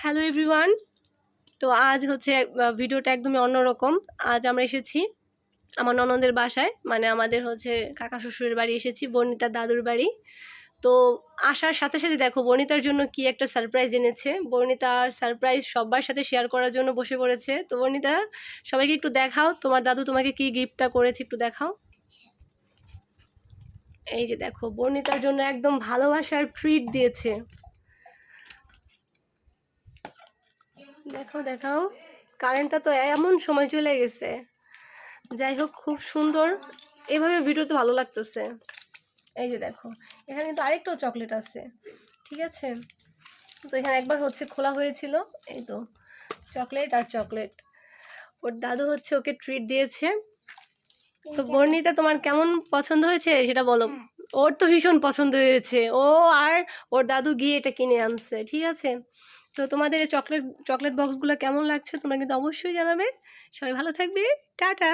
Hello everyone. তো আজ হচ্ছে ভিডিওটা একদমই অন্যরকম। আজ আমরা এসেছি আমার ননদের বাসায়, মানে আমাদের হচ্ছে কাকা শ্বশুরের বাড়ি এসেছি, বর্ণিতার দাদুর বাড়ি। তো আসার সাথে সাথে দেখো বর্ণিতার জন্য কি একটা সারপ্রাইজ এনেছে। বর্ণিতার সারপ্রাইজ সবার সাথে শেয়ার করার জন্য বসে পড়েছে। তো বর্ণিতা, সবাইকে একটু দেখাও তোমার দাদু তোমাকে কি গিফটটা করেছে, একটু দেখাও। এই যে দেখো, বর্ণিতার জন্য একদম ভালোবাসার ট্রিট দিয়েছে। দেখো দেখাও, কারেন্টটা তো এমন সময় চলে গেছে। যাই হোক, খুব সুন্দর, এভাবে ভিডিওতে ভালো লাগতেছে। এই যে দেখো, এখানে কিন্তু আরেকটাও চকলেট আছে, ঠিক আছে। তো এখানে একবার হচ্ছে খোলা হয়েছিল, এই তো চকলেট আর চকলেট। ওর দাদু হচ্ছে ওকে ট্রিট দিয়েছে। তো বর্ণিতা, তোমার কেমন পছন্দ হয়েছে সেটা বলো। ওর তো ভীষণ পছন্দ হয়েছে, ও আর ওর দাদু গিয়ে এটা কিনে আনছে, ঠিক আছে। তো তোমাদের এই চকলেট চকলেট বক্সগুলো কেমন লাগছে তোমরা কিন্তু অবশ্যই জানাবে। সবাই ভালো থাকবে, টাটা।